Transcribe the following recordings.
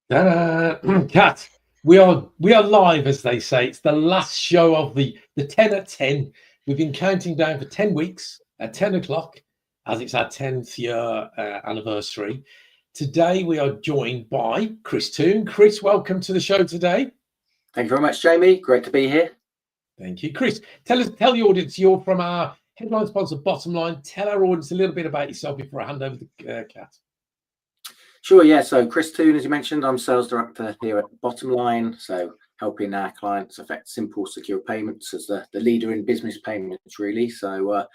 Kat, we are live, as they say. It's the last show of the 10 at 10. We've been counting down for 10 weeks at 10 o'clock, as it's our 10th year anniversary. Today we are joined by Chris Toon. Chris, welcome to the show today. Thank you very much, Jamie. Great to be here. Thank you, Chris. Tell the audience, you're from our headline sponsor, Bottom Line. Tell our audience a little bit about yourself before I hand over to Kat. Sure, yeah. So Chris Toon, as you mentioned, I'm sales director here at Bottom Line. So helping our clients effect simple, secure payments as the leader in business payments, really. So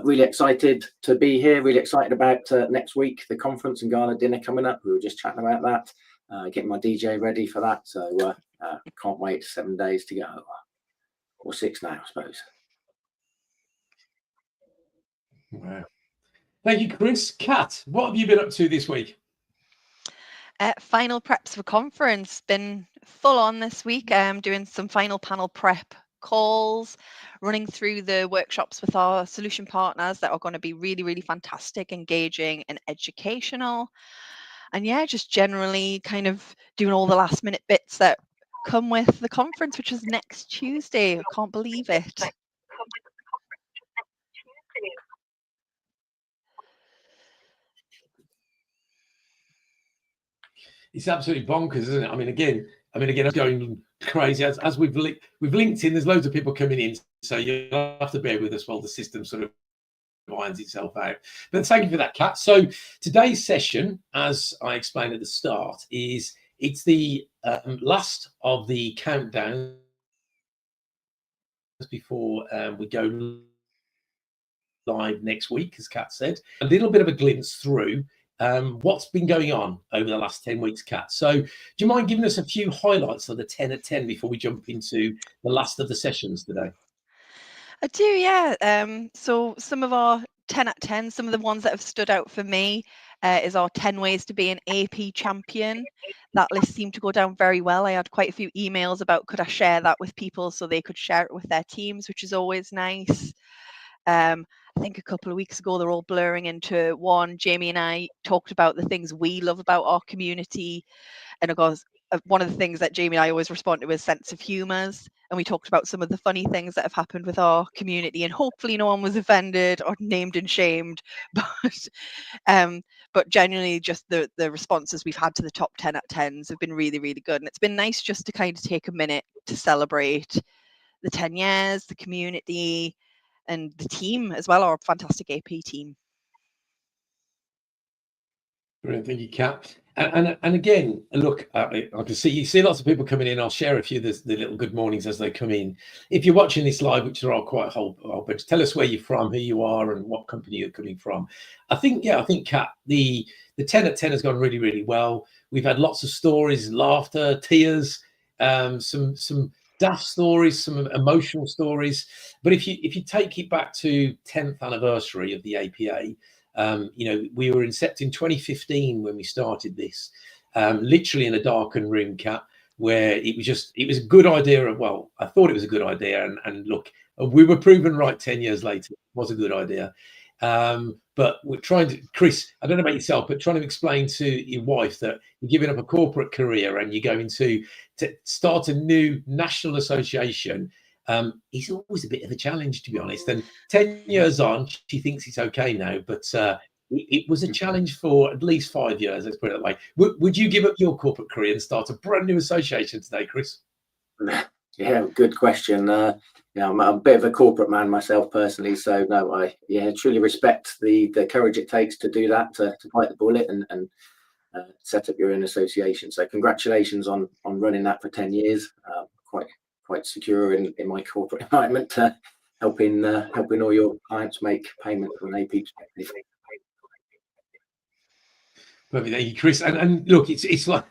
really excited to be here. Really excited about next week, the conference and gala dinner coming up. We were just chatting about that, getting my DJ ready for that. So can't wait. 7 days to go, or 6 now, I suppose. Wow. Thank you, Chris. Kat, what have you been up to this week? Final preps for conference. Been full on this week. Doing some final panel prep calls, running through the workshops with our solution partners that are going to be really, really fantastic, engaging and educational. And yeah, just generally kind of doing all the last minute bits that come with the conference, which is next Tuesday. I can't believe it. It's absolutely bonkers, isn't it? I mean, again, it's going crazy. As we've linked in, there's loads of people coming in, so you'll have to bear with us while the system sort of winds itself out. But thank you for that, Kat. So today's session, as I explained at the start, it's the last of the countdown before we go live next week, as Kat said. A little bit of a glimpse through what's been going on over the last 10 weeks, Kat. So do you mind giving us a few highlights of the 10 at 10 before we jump into the last of the sessions today? I do, yeah. So some of our 10 at 10, some of the ones that have stood out for me is our 10 ways to be an AP champion. That list seemed to go down very well. I had quite a few emails about could I share that with people so they could share it with their teams, which is always nice. I think a couple of weeks ago, they're all blurring into one. Jamie and I talked about the things we love about our community. And of course, one of the things that Jamie and I always respond to is sense of humours. And we talked about some of the funny things that have happened with our community. And hopefully no one was offended or named and shamed. But genuinely, just the responses we've had to the top 10 at 10s have been really, really good. And it's been nice just to kind of take a minute to celebrate the 10 years, the community, and the team as well, our fantastic AP team. Brilliant, thank you, Kat. And again, look, I can see lots of people coming in. I'll share a few of the little good mornings as they come in. If you're watching this live, which there are quite a whole bunch, tell us where you're from, who you are, and what company you're coming from. I think, Kat, the 10 at 10 has gone really, really well. We've had lots of stories, laughter, tears, some daft stories, some emotional stories. But if you take it back to 10th anniversary of the APA, we were incepted in 2015 when we started this, literally in a darkened room, Kat, where it was a good idea. I thought it was a good idea, and look, we were proven right 10 years later. It was a good idea. But we're trying to, Chris, I don't know about yourself, but trying to explain to your wife that you're giving up a corporate career and you're going to start a new national association is always a bit of a challenge, to be honest. And 10 years on, she thinks it's okay now, but it was a challenge for at least 5 years, let's put it that way. Would you give up your corporate career and start a brand new association today, Chris? Yeah, good question. I'm a bit of a corporate man myself personally, so no, I truly respect the courage it takes to do that, to bite the bullet and set up your own association. So congratulations on running that for 10 years. Quite secure in my corporate environment, helping all your clients make payments from an AP perspective. Perfect, thank you, Chris. And look, it's like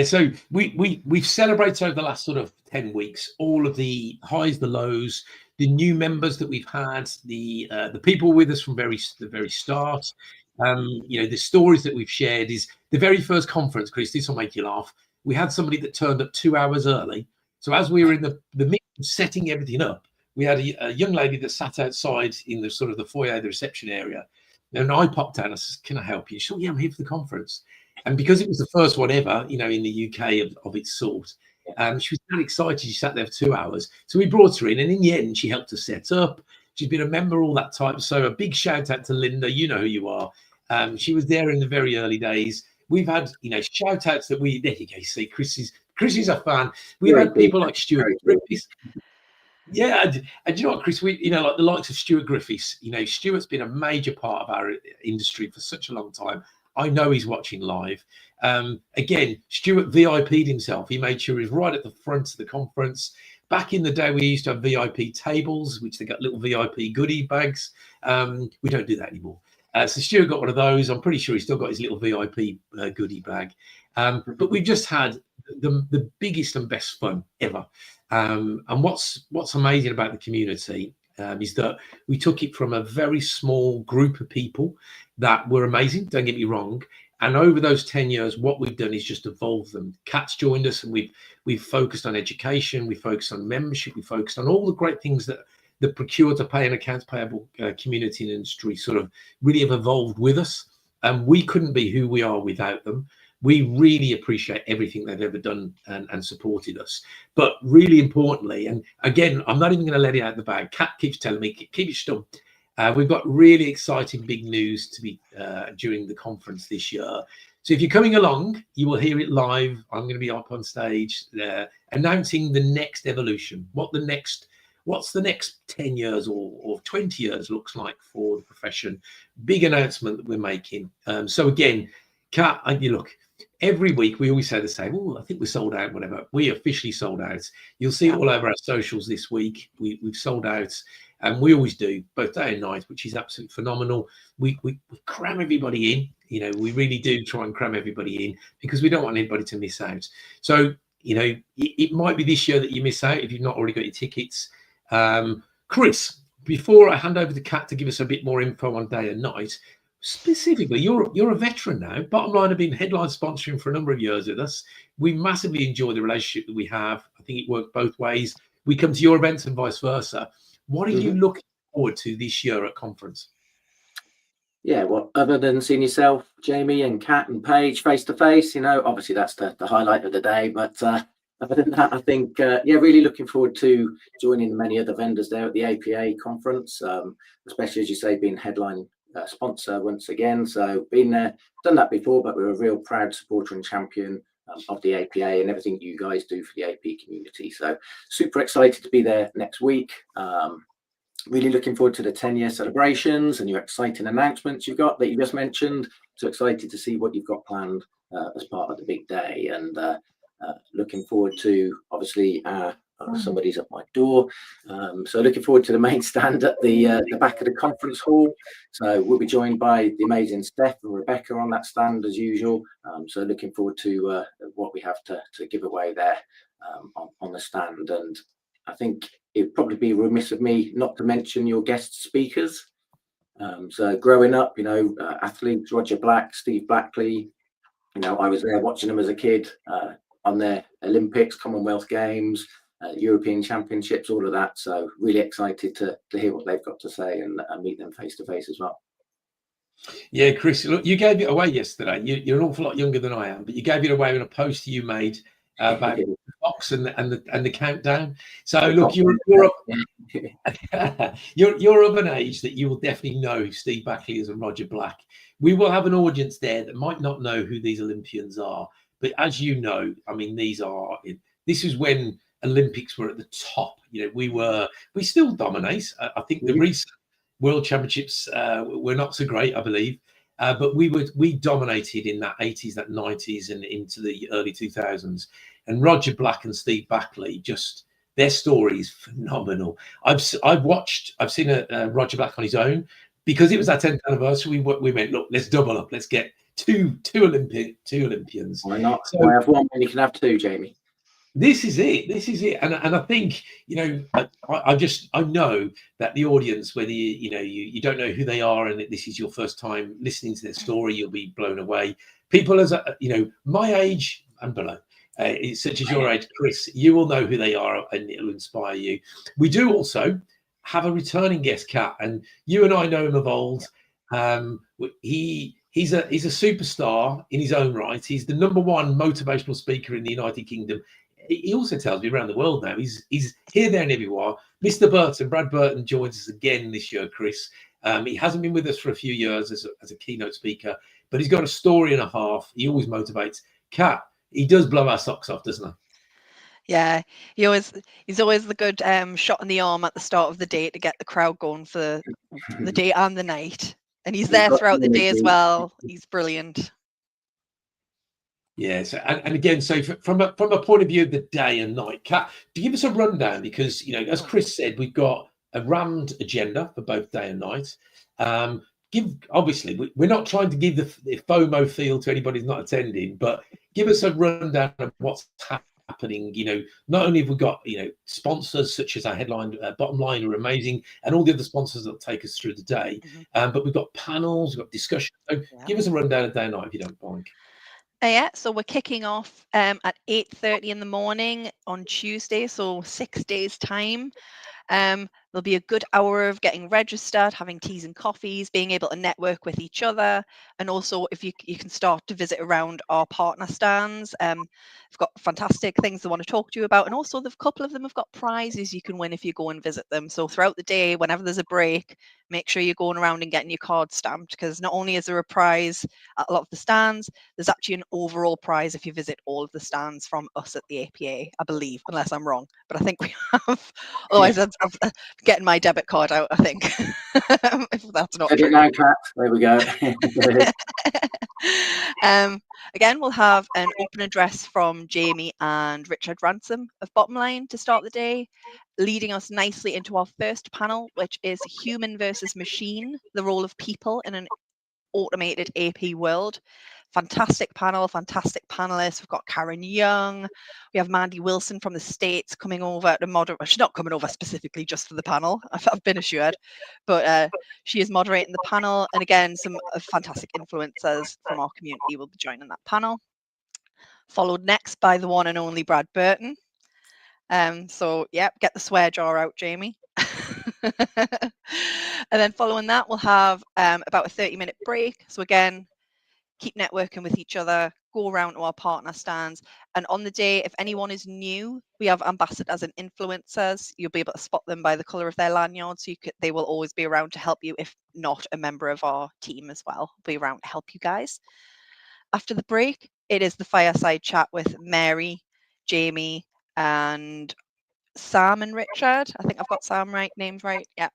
So we've celebrated over the last sort of 10 weeks all of the highs, the lows, the new members that we've had, the people with us from the very start. The stories that we've shared is the very first conference, Chris. This will make you laugh. We had somebody that turned up 2 hours early. So as we were in the midst of setting everything up, we had a young lady that sat outside in the sort of the foyer, the reception area. And I popped down. I said, "Can I help you?" She said, "Yeah, I'm here for the conference." And because it was the first one ever, in the UK of its sort, she was very excited. She sat there for 2 hours. So we brought her in, and in the end, she helped us set up. She's been a member all that time. So a big shout out to Linda. You know who you are. She was there in the very early days. We've had, shout outs that there you go. You see, Chris is a fan. We've had people like Stuart Griffiths. Yeah, and you know what, Chris? We, like the likes of Stuart Griffiths. Stuart's been a major part of our industry for such a long time. I know he's watching live. Again, Stuart VIP'd himself. He made sure he was right at the front of the conference. Back in the day, we used to have VIP tables, which they got little VIP goodie bags. We don't do that anymore. So Stuart got one of those. I'm pretty sure he's still got his little VIP goodie bag. But we've just had the biggest and best fun ever. And what's amazing about the community is that we took it from a very small group of people that were amazing, don't get me wrong. And over those 10 years, what we've done is just evolve them. Kat's joined us, and we've focused on education, we focused on membership, we focused on all the great things that the procure to pay and accounts payable community and industry sort of really have evolved with us. And we couldn't be who we are without them. We really appreciate everything they've ever done and supported us. But really importantly, and again, I'm not even going to let it out of the bag. Kat keeps telling me, keep it stum. We've got really exciting big news to be during the conference this year. So if you're coming along, you will hear it live. I'm going to be up on stage announcing the next evolution, what's the next 10 years or 20 years looks like for the profession. Big announcement that we're making. So again, Kat, look, every week we always say the same. Oh, I think we're sold out, whatever. We officially sold out. You'll see it all over our socials this week. We've sold out, and we always do, both day and night, which is absolutely phenomenal. We cram everybody in. We really do try and cram everybody in because we don't want anybody to miss out. So, it might be this year that you miss out if you've not already got your tickets. Chris, before I hand over to Kat to give us a bit more info on day and night, specifically, you're a veteran now. Bottom Line have been headline sponsoring for a number of years with us. We massively enjoy the relationship that we have. I think it worked both ways. We come to your events and vice versa. What are you looking forward to this year at conference? Yeah, well, other than seeing yourself, Jamie and Kat and Paige face to face, obviously that's the highlight of the day. But other than that, I think, really looking forward to joining many other vendors there at the APA conference, especially, as you say, being headline sponsor once again. So been there, done that before, but we're a real proud supporter and champion of the APA and everything you guys do for the AP community. So super excited to be there next week. Really looking forward to the 10-year celebrations and your exciting announcements you've got that you just mentioned. So excited to see what you've got planned as part of the big day, and looking forward to, obviously, somebody's at my door. So looking forward to the main stand at the back of the conference hall. So we'll be joined by the amazing Steph and Rebecca on that stand as usual. So looking forward to what we have to give away there on the stand. And I think it'd probably be remiss of me not to mention your guest speakers. So growing up, athletes, Roger Black, Steve Blackley, I was there watching them as a kid on their Olympics, Commonwealth Games, European Championships, all of that. So really excited to hear what they've got to say and meet them face to face as well. Yeah, Chris, look, you gave it away yesterday. You're an awful lot younger than I am, but you gave it away in a post you made about the box and the countdown. So look, you're of an age that you will definitely know who Steve Blackley is and Roger Black. We will have an audience there that might not know who these Olympians are, but as you know, I mean, this is when Olympics were at the top. We still dominate. I think the recent World Championships were not so great, I believe, but we dominated in that 80s, that 90s, and into the early 2000s. And Roger Black and Steve Blackley, just their story is phenomenal. I've seen a Roger Black on his own because it was our 10th anniversary. We went, look, let's double up. Let's get two Olympians. Why not? So, I have one when you can have two, Jamie. This is it, and I think I know that the audience, whether you don't know who they are and this is your first time listening to their story, you'll be blown away. People as my age and below, such as your age, Chris, you will know who they are and it'll inspire you. We do also have a returning guest, Kat, and you and I know him of old. He's a superstar in his own right. He's the #1 motivational speaker in the United Kingdom. He also tells me around the world now. He's here, there, and everywhere. Mr. Burton, Brad Burton, joins us again this year, Chris. He hasn't been with us for a few years as a keynote speaker, but he's got a story and a half. He always motivates. Kat, he does blow our socks off, doesn't he? Yeah, he's always the good shot in the arm at the start of the day to get the crowd going for the day and the night. And he's there throughout the day as well. He's brilliant. Yes, and again, so from a point of view of the day and night, Kat, to give us a rundown, because as Chris said, we've got a rammed agenda for both day and night. Obviously, we're not trying to give the FOMO feel to anybody who's not attending, but give us a rundown of what's happening. Not only have we got sponsors such as our headline Bottom Line are amazing, and all the other sponsors that take us through the day, but we've got panels, we've got discussion. So give us a rundown of day and night if you don't mind. Yeah, so we're kicking off at 8:30 in the morning on Tuesday, so 6 days time. There'll be a good hour of getting registered, having teas and coffees, being able to network with each other, and also if you can start to visit around our partner stands. We've got fantastic things they want to talk to you about, and also a couple of them have got prizes you can win if you go and visit them. So throughout the day, whenever there's a break, make sure you're going around and getting your card stamped, because not only is there a prize at a lot of the stands, there's actually an overall prize if you visit all of the stands from us at the APA, I believe, unless I'm wrong, but I think we have. Otherwise, I'm getting my debit card out, I think. If that's not true. Now, Kat. There we go. Again, we'll have an open address from Jamie and Richard Ransom of Bottom Line to start the day, leading us nicely into our first panel, which is Human versus Machine, the role of people in an automated AP world. Fantastic panel, fantastic panelists. We've got Karen Young. We have Mandy Wilson from the States coming over to moderate. She's not coming over specifically just for the panel, I've been assured, but she is moderating the panel. And again, some fantastic influencers from our community will be joining that panel. Followed next by the one and only Brad Burton. So yeah, get the swear jar out, Jamie. And then following that, we'll have about a 30-minute break. So again, keep networking with each other, go around to our partner stands. And on the day, if anyone is new, we have ambassadors and influencers. You'll be able to spot them by the colour of their lanyard. So they will always be around to help you, if not a member of our team as well. Be around to help you guys. After the break, it is the fireside chat with Mary, Jamie, and Sam and Richard. I think I've got Sam named right. Yeah.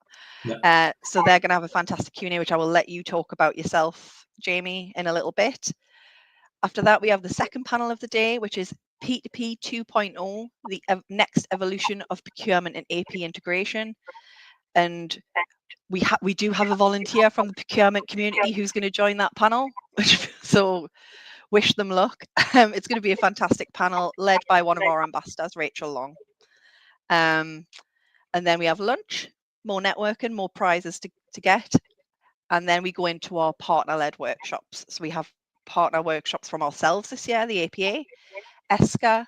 So they're going to have a fantastic Q&A, which I will let you talk about yourself, Jamie, in a little bit. After that, we have the second panel of the day, which is P2P 2.0, the next evolution of procurement and AP integration. And we do have a volunteer from the procurement community who's going to join that panel. So wish them luck. It's going to be a fantastic panel led by one of our ambassadors, Rachel Long. And then we have lunch, more networking, more prizes to get. And then we go into our partner-led workshops. So we have partner workshops from ourselves this year, the APA, ESCA,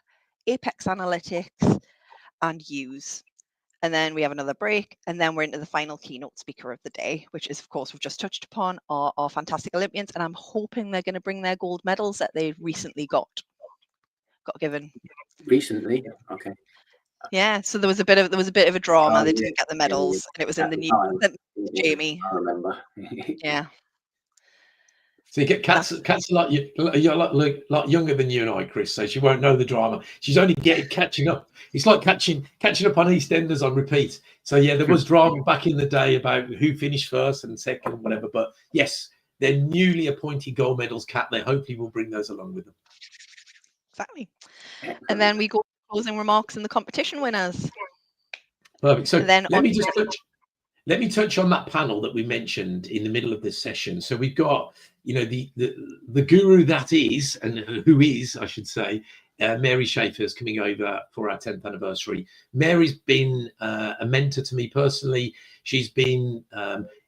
Apex Analytics, and Use. And then we have another break, and then we're into the final keynote speaker of the day, which is, of course, we've just touched upon, our fantastic Olympians. And I'm hoping they're going to bring their gold medals that they recently got given. Recently? Okay. Yeah, so there was a bit of a drama. They didn't get the medals, and it was in the news. Jamie. I remember. Yeah. So you get Kat's like you're like younger than you and I, Chris. So she won't know the drama. She's only catching up. It's like catching up on EastEnders on repeat. So yeah, there was drama back in the day about who finished first and second and whatever. But yes, they're newly appointed gold medals, Kat. They hopefully will bring those along with them. Exactly. And then we go to closing remarks and the competition winners. Perfect. So let me touch on that panel that we mentioned in the middle of this session. So we've got, the guru that is, and who is, I should say, Mary Schaefer is coming over for our 10th anniversary. Mary's been a mentor to me personally. She's been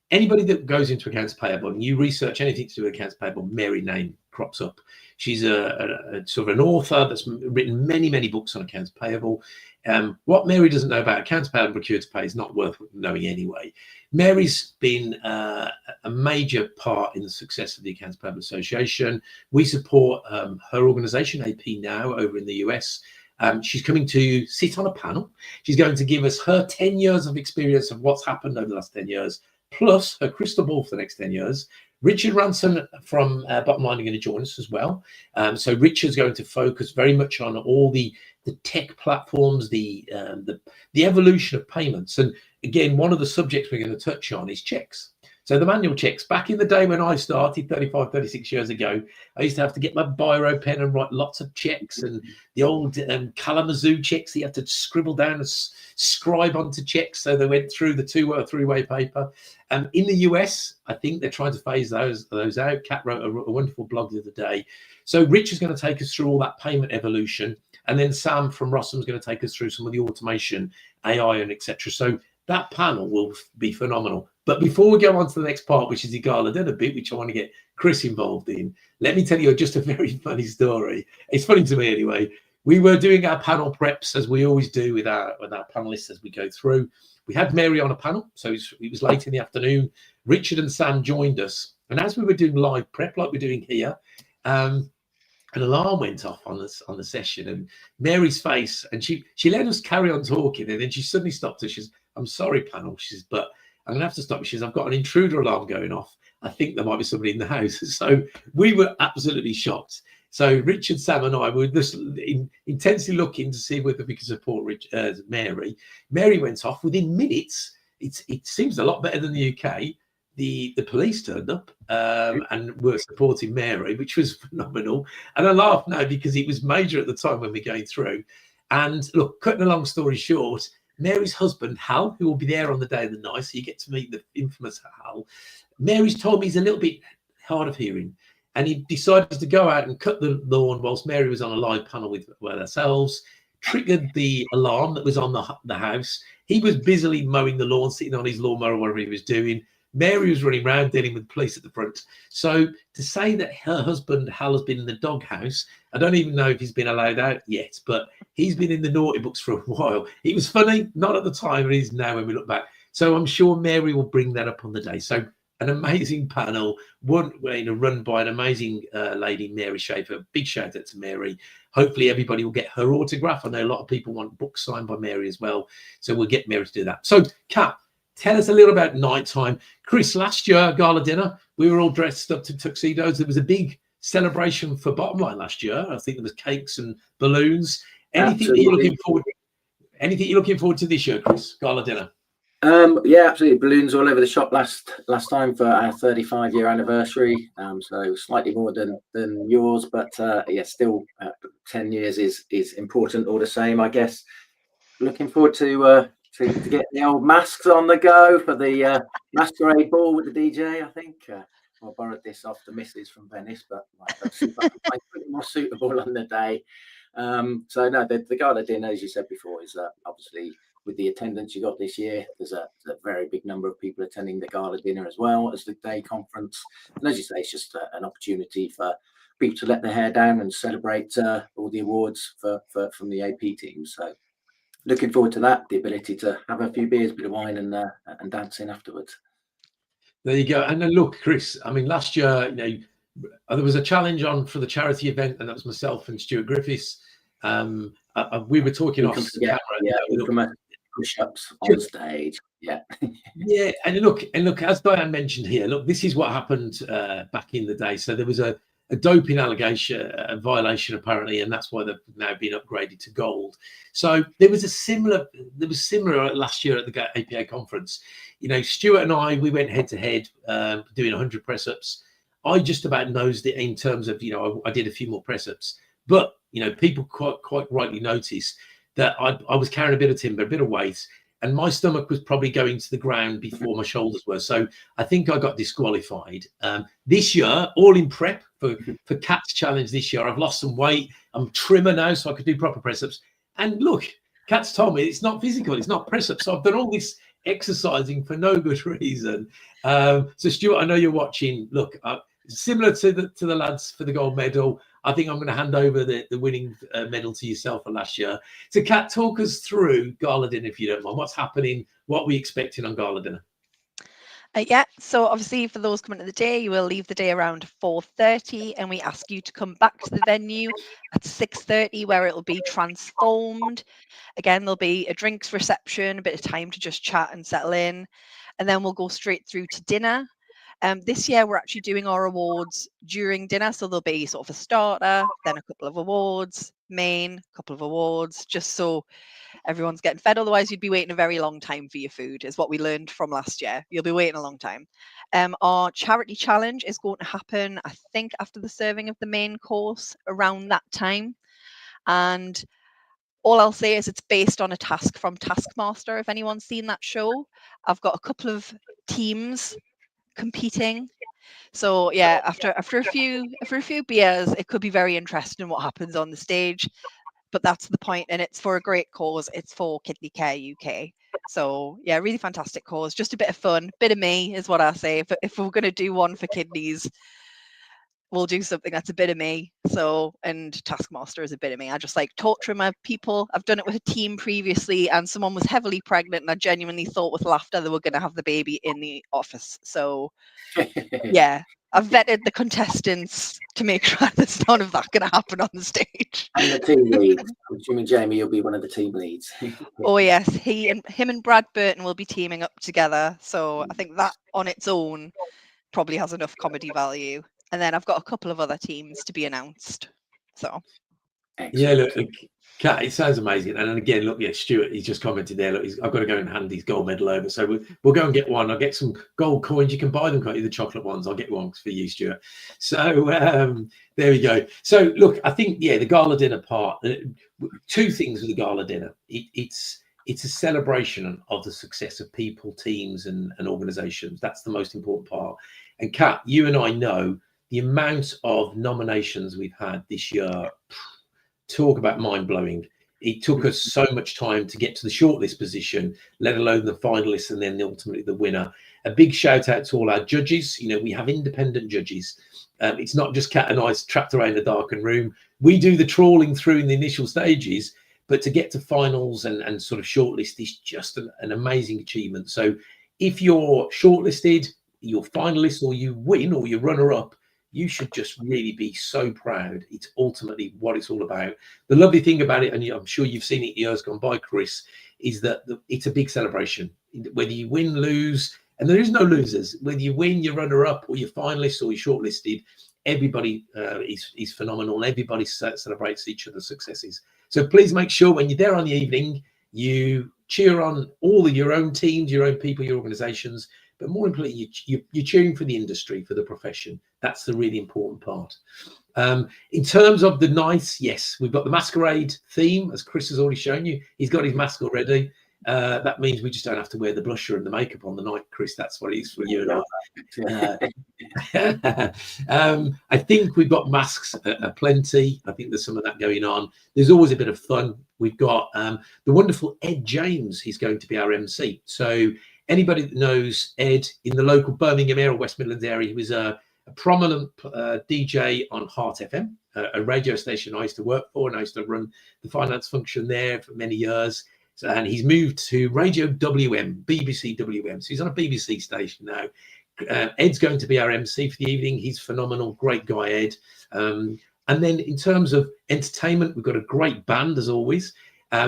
anybody that goes into accounts payable and you research anything to do with accounts payable, Mary name crops up. She's a sort of an author that's written many books on accounts payable. What Mary doesn't know about accounts payable and procure to pay is not worth knowing anyway. Mary's been a major part in the success of the Accounts Payable Association. We support her organization, AP Now, over in the US. She's coming to sit on a panel. She's going to give us her 10 years of experience of what's happened over the last 10 years, plus her crystal ball for the next 10 years. Richard Ranson from Bottom Line are going to join us as well. So Richard's going to focus very much on all the tech platforms, the evolution of payments. And again, one of the subjects we're going to touch on is checks. So the manual checks. Back in the day when I started 35, 36 years ago, I used to have to get my biro pen and write lots of checks, and the old Kalamazoo checks you had to scribble down and scribe onto checks so they went through the 2 or 3-way paper. In the US, I think they're trying to phase those out. Kat wrote a wonderful blog the other day. So Rich is going to take us through all that payment evolution, and then Sam from Rossum is going to take us through some of the automation, AI, and etc. So that panel will be phenomenal. But before we go on to the next part, which is the gala dinner bit, which I want to get Chris involved in, let me tell you just a very funny story. It's funny to me anyway. We were doing our panel preps, as we always do with our panelists as we go through. We had Mary on a panel, so it was late in the afternoon. Richard and Sam joined us. And as we were doing live prep, like we're doing here, an alarm went off on the session, and Mary's face, and she let us carry on talking, and then she suddenly stopped us. She says, "I'm sorry, panel." She says, "But I'm gonna have to stop." She says, "I've got an intruder alarm going off. I think there might be somebody in the house." So we were absolutely shocked. So Richard, Sam, and I were just intensely looking to see whether we could support Mary. Mary went off within minutes. It seems a lot better than the UK. The police turned up and were supporting Mary, which was phenomenal. And I laugh now because it was major at the time when we're going through. And look, cutting a long story short, Mary's husband, Hal, who will be there on the day of the night, so you get to meet the infamous Hal. Mary's told me he's a little bit hard of hearing, and he decided to go out and cut the lawn whilst Mary was on a live panel with ourselves, triggered the alarm that was on the house. He was busily mowing the lawn, sitting on his lawnmower or whatever he was doing. Mary was running around dealing with police at the front. So to say that her husband, Hal, has been in the doghouse, I don't even know if he's been allowed out yet, but he's been in the naughty books for a while. It was funny, not at the time, it is now when we look back. So I'm sure Mary will bring that up on the day. So an amazing panel, run by an amazing lady, Mary Schaefer. Big shout out to Mary. Hopefully everybody will get her autograph. I know a lot of people want books signed by Mary as well. So we'll get Mary to do that. So Kat, tell us a little about nighttime. Chris, last year, gala dinner, we were all dressed up to tuxedos. There was a big celebration for Bottom Line last year. I think there was cakes and balloons. Anything that you're looking forward to? Anything you're looking forward to this year, Chris? Gala dinner. Yeah, absolutely. Balloons all over the shop last time for our 35-year anniversary. So slightly more than yours, but yeah, still 10 years is important all the same, I guess. Looking forward to get the old masks on the go for the masquerade ball with the DJ. I think I borrowed this off the missus from Venice, but might be more suitable on the day. So no, the gala dinner, as you said before, is obviously, with the attendance you got this year, there's a very big number of people attending the gala dinner as well as the day conference. And as you say, it's just an opportunity for people to let their hair down and celebrate all the awards from the AP team. So looking forward to that, the ability to have a few beers, bit of wine, and dancing afterwards. There you go. And then look, Chris, I mean, last year, there was a challenge on for the charity event, and that was myself and Stuart Griffiths. We were talking off camera. Push-ups on stage, yeah. And look, as Diane mentioned here, look, this is what happened back in the day. So there was a doping allegation, a violation apparently, and that's why they've now been upgraded to gold. So there was similar last year at the APA conference. Stuart and I, we went head to head doing 100 press-ups. I just about nosed it in terms of, I did a few more press-ups, but people quite rightly noticed that I was carrying a bit of timber, a bit of weight, and my stomach was probably going to the ground before my shoulders were. So I think I got disqualified. This year, all in prep for Kat's challenge this year, I've lost some weight. I'm trimmer now, so I could do proper press-ups. And look, Kat's told me it's not physical, it's not press-ups. So I've done all this exercising for no good reason. So Stuart, I know you're watching. Look, similar to the lads for the gold medal. I think I'm going to hand over the winning medal to yourself for last year. So, Kat, talk us through Gala Dinner, if you don't mind. What's happening? What are we expecting on Gala Dinner? Yeah, so obviously for those coming to the day, you will leave the day around 4:30, and we ask you to come back to the venue at 6:30, where it'll be transformed. Again, there'll be a drinks reception, a bit of time to just chat and settle in, and then we'll go straight through to dinner. This year we're actually doing our awards during dinner, so there'll be sort of a starter, then a couple of awards, main, couple of awards, just so everyone's getting fed. Otherwise, you'd be waiting a very long time for your food, is what we learned from last year. You'll be waiting a long time. Our charity challenge is going to happen, I think, after the serving of the main course, around that time. And all I'll say is it's based on a task from Taskmaster. If anyone's seen that show, I've got a couple of teams competing. So yeah, after a few beers, it could be very interesting what happens on the stage. But that's the point, and it's for a great cause. It's for Kidney Care UK. So yeah, really fantastic cause. Just a bit of fun, bit of me is what I say. If we're going to do one for kidneys, we'll do something that's a bit of me. So, and Taskmaster is a bit of me. I just like torturing my people. I've done it with a team previously, and someone was heavily pregnant, and I genuinely thought with laughter they were going to have the baby in the office. So yeah, I've vetted the contestants to make sure there's none of that going to happen on the stage. And the team lead. I'm assuming, Jamie, you'll be one of the team leads. Oh yes, him and Brad Burton will be teaming up together. So I think that on its own probably has enough comedy value. And then I've got a couple of other teams to be announced. So yeah, look, Kat, it sounds amazing. And then again, look, yeah, Stuart, he's just commented there. Look, I've got to go and hand his gold medal over. So we'll go and get one. I'll get some gold coins. You can buy them, can't you? The chocolate ones. I'll get one for you, Stuart. So there we go. So look, I think, yeah, the gala dinner part, two things with the gala dinner. It's a celebration of the success of people, teams, and organizations. That's the most important part. And Kat, you and I know the amount of nominations we've had this year. Talk about mind-blowing. It took us so much time to get to the shortlist position, let alone the finalists and then ultimately the winner. A big shout out to all our judges. You know, we have independent judges. It's not just Kat and I trapped around a darkened room. We do the trawling through in the initial stages, but to get to finals and sort of shortlist is just an amazing achievement. So if you're shortlisted, you're finalist, or you win, or you runner-up, you should just really be so proud. It's ultimately what it's all about. The lovely thing about it, and I'm sure you've seen it years gone by, Chris, is that it's a big celebration. Whether you win, lose, and there is no losers. Whether you win, you're runner-up, or you're finalist, or you're shortlisted, everybody is phenomenal. Everybody celebrates each other's successes. So please make sure when you're there on the evening, you cheer on all of your own teams, your own people, your organizations. But more importantly, you're cheering for the industry, for the profession. That's the really important part. In terms of the night, yes, we've got the masquerade theme, as Chris has already shown you. He's got his mask already. That means we just don't have to wear the blusher and the makeup on the night, Chris. That's what it is for you and I. I think we've got masks aplenty. I think there's some of that going on. There's always a bit of fun. We've got the wonderful Ed James. He's going to be our MC. So anybody that knows Ed in the local Birmingham area, West Midlands area, he was a prominent DJ on Heart FM, a radio station I used to work for, and I used to run the finance function there for many years. So, and he's moved to Radio WM, BBC WM. So he's on a BBC station now. Ed's going to be our MC for the evening. He's phenomenal, great guy, Ed. And then in terms of entertainment, we've got a great band, as always,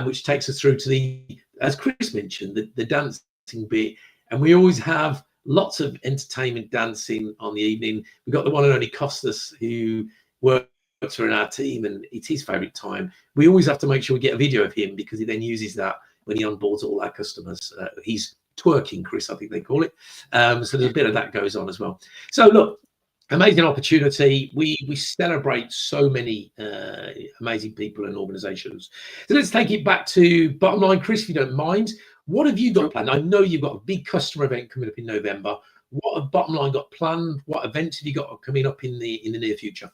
which takes us through to the, as Chris mentioned, the dancing bit. And we always have lots of entertainment dancing on the evening. We've got the one and only Costas, who works for our team, and it's his favourite time. We always have to make sure we get a video of him, because he then uses that when he onboards all our customers. He's twerking, Chris, I think they call it. So there's a bit of that goes on as well. So look, amazing opportunity. We celebrate so many amazing people and organisations. So let's take it back to bottom line, Chris, if you don't mind. What have you got planned? I know you've got a big customer event coming up in November. What have Bottom Line got planned? What events have you got coming up in the near future?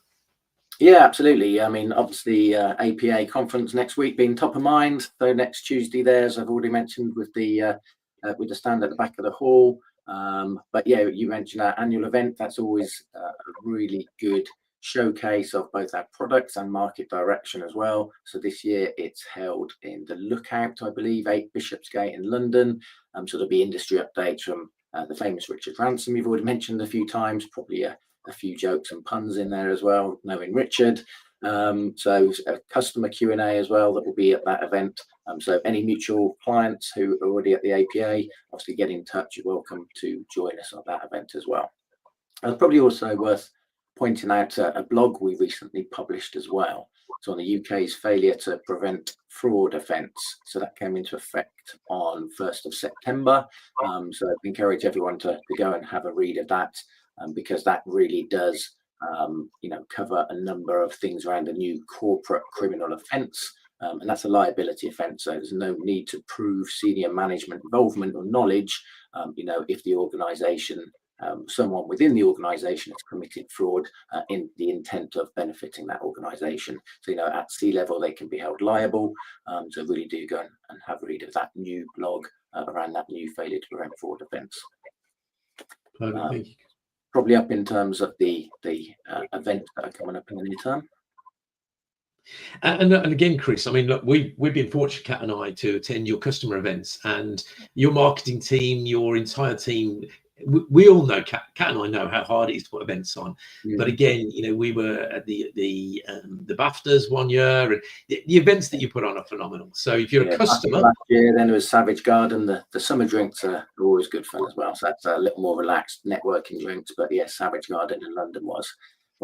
Yeah, absolutely. I mean, obviously, APA conference next week being top of mind. So next Tuesday, there, as I've already mentioned, with the stand at the back of the hall. But yeah, you mentioned our annual event. That's always a really good showcase of both our products and market direction as well. So this year it's held in the Lookout, I believe, 8 Bishopsgate in London. So there'll be industry updates from the famous Richard Ransom you've already mentioned a few times, probably a few jokes and puns in there as well, knowing Richard. So a customer Q&A as well that will be at that event. So any mutual clients who are already at the APA, obviously get in touch. You're welcome to join us at that event as well. Probably also worth pointing out a blog we recently published as well. So on the UK's failure to prevent fraud offence. So that came into effect on 1st of September. So I encourage everyone to go and have a read of that, because that really does cover a number of things around a new corporate criminal offence. And that's a liability offence. So there's no need to prove senior management involvement or knowledge, if the organisation, someone within the organisation has committed fraud in the intent of benefiting that organisation. So, at C-level, they can be held liable. So really do go and have a read of that new blog around that new failure to prevent fraud offence. Thank you. Probably up in terms of the events that are coming up in the near term. And again, Chris, I mean, look, we've been fortunate, Kat and I, to attend your customer events, and your marketing team, your entire team. We all know, Kat and I know how hard it is to put events on. But again, we were at the BAFTAs one year, and the events that you put on are phenomenal. So if you're a customer, last year, then there was Savage Garden. The summer drinks are always good fun as well. So that's a little more relaxed networking drinks. But yes, Savage Garden in London was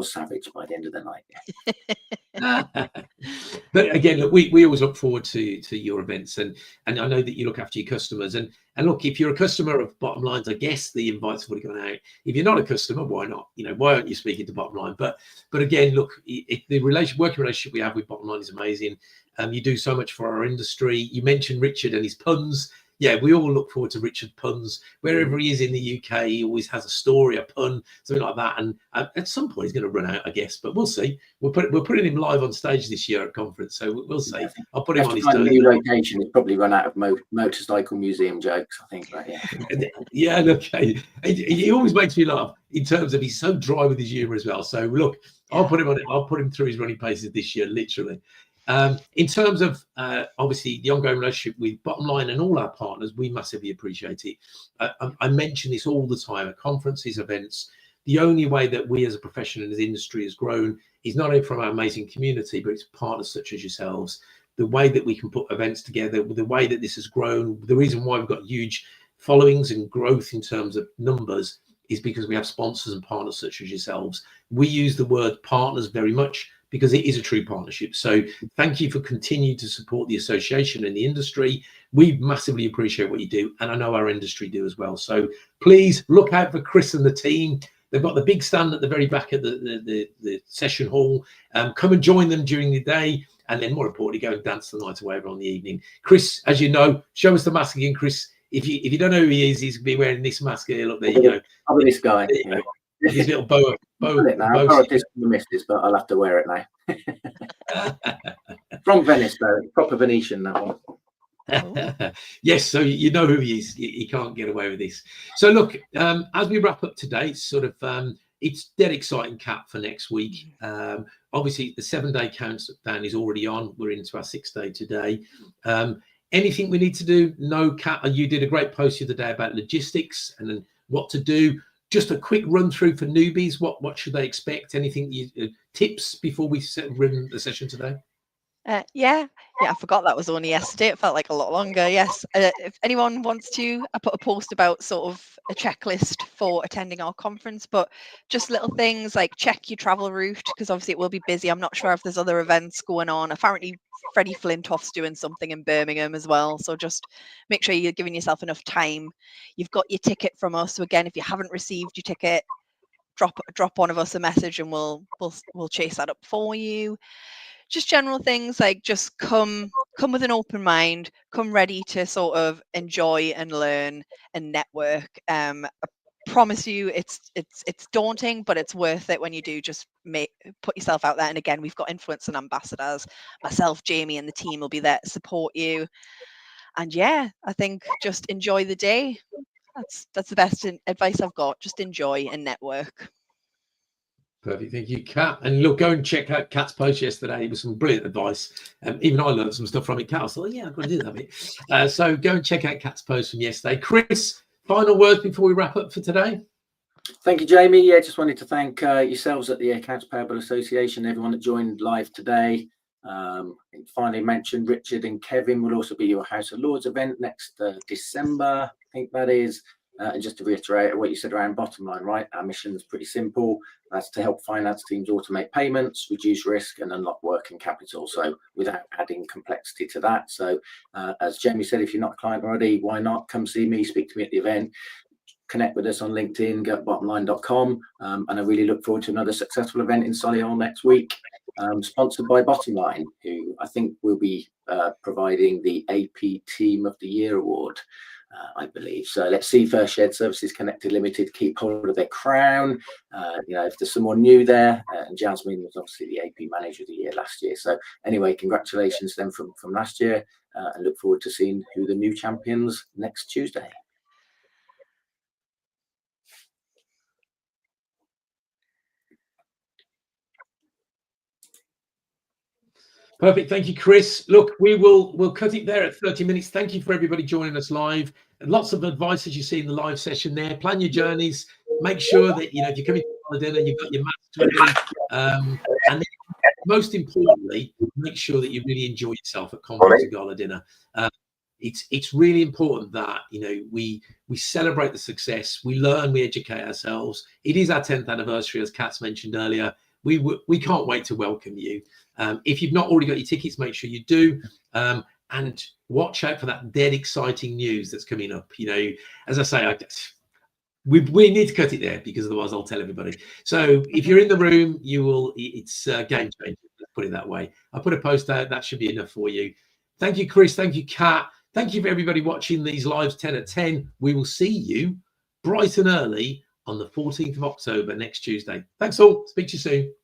savage by the end of the night. But again, look, we always look forward to your events, and I know that you look after your customers. And look, if you're a customer of Bottom Lines, I guess the invite's already gone out. If you're not a customer, why not? Why aren't you speaking to Bottom Line? But again, look, the working relationship we have with Bottom Line is amazing. You do so much for our industry. You mentioned Richard and his puns. Yeah, we all look forward to Richard puns. Wherever he is in the UK, he always has a story, a pun, something like that. And at some point, he's going to run out, I guess. But we'll see. We're putting him live on stage this year at conference, so we'll see. Yeah, I'll put him on his new location. He's probably run out of motorcycle museum jokes, I think. But yeah. Yeah, look, he always makes me laugh in terms of he's so dry with his humour as well. So look, I'll put him on it. I'll put him through his running paces this year, literally. In terms of obviously the ongoing relationship with Bottom Line and all our partners, we massively appreciate it. I mention this all the time at conferences, events. The only way that we as a profession and as industry has grown is not only from our amazing community, but it's partners such as yourselves. The way that we can put events together, the way that this has grown, the reason why we've got huge followings and growth in terms of numbers is because we have sponsors and partners such as yourselves. We use the word partners very much, because it is a true partnership. So thank you for continuing to support the association and the industry. We massively appreciate what you do, and I know our industry do as well. So please look out for Chris and the team. They've got the big stand at the very back of the session hall. Come and join them during the day, and then more importantly, go and dance the night away on the evening. Chris, as you know, show us the mask again, Chris. If you don't know who he is, he's going to be wearing this mask here. Look, there you go. How about this guy? His little bow. I've got this for the missus, but I'll have to wear it now. From Venice, though, proper Venetian, that one. Yes, so you know who he is. He can't get away with this. So look, as we wrap up today, it's dead exciting, Kat, for next week. Obviously, the 7-day countdown is already on. We're into our 6th day today. Anything we need to do? No, Kat, you did a great post the other day about logistics and then what to do. Just a quick run through for newbies. What should they expect? Anything tips before we run the session today? Yeah, I forgot that was only yesterday. It felt like a lot longer. Yes, if anyone wants to, I put a post about sort of a checklist for attending our conference, but just little things like check your travel route, because obviously it will be busy. I'm not sure if there's other events going on. Apparently Freddie Flintoff's doing something in Birmingham as well, so just make sure you're giving yourself enough time. You've got your ticket from us, so again, if you haven't received your ticket, drop one of us a message and we'll chase that up for you. Just general things like just come with an open mind, come ready to sort of enjoy and learn and network. I promise you it's daunting, but it's worth it when you do just put yourself out there. And again, we've got influence and ambassadors. Myself, Jamie, and the team will be there to support you. And yeah, I think just enjoy the day. That's the best advice I've got. Just enjoy and network. Perfect, thank you, Kat. And look, go and check out Kat's post yesterday. It was some brilliant advice. Even I learned some stuff from it. Kat, I thought, yeah, I've got to do that bit. So go and check out Kat's post from yesterday. Chris, final words before we wrap up for today. Thank you, Jamie. Yeah, just wanted to thank yourselves at the Accounts Payable Association, everyone that joined live today. Finally mentioned Richard and Kevin will also be your House of Lords event next December, I think that is. And just to reiterate what you said around bottom line, right? Our mission is pretty simple. That's to help finance teams automate payments, reduce risk, and unlock working capital. So without adding complexity to that. So as Jamie said, if you're not a client already, why not come see me, speak to me at the event, connect with us on LinkedIn, go to bottomline.com. And I really look forward to another successful event in Solihull next week, sponsored by Bottomline, who I think will be providing the AP Team of the Year award. I believe. So let's see First Shared Services Connected Limited keep hold of their crown. If there's someone new there, and Jasmine was obviously the AP Manager of the Year last year. So anyway, congratulations to them from last year, and look forward to seeing who the new champions next Tuesday. Perfect. Thank you, Chris. Look, we'll cut it there at 30 minutes. Thank you for everybody joining us live. And lots of advice as you see in the live session there. Plan your journeys. Make sure that, if you're coming to dinner, you've got your masks ready. And then most importantly, make sure that you really enjoy yourself at conference and gala dinner. It's really important that, we celebrate the success. We learn, we educate ourselves. It is our 10th anniversary, as Kat's mentioned earlier. We can't wait to welcome you. If you've not already got your tickets, make sure you do. And watch out for that dead exciting news that's coming up. As I say, we need to cut it there because otherwise I'll tell everybody. So if you're in the room, it's a game changer. Let's put it that way. I put a post out. That should be enough for you. Thank you, Chris. Thank you, Kat. Thank you for everybody watching these lives 10 at 10. We will see you bright and early on the 14th of October next Tuesday. Thanks all. Speak to you soon.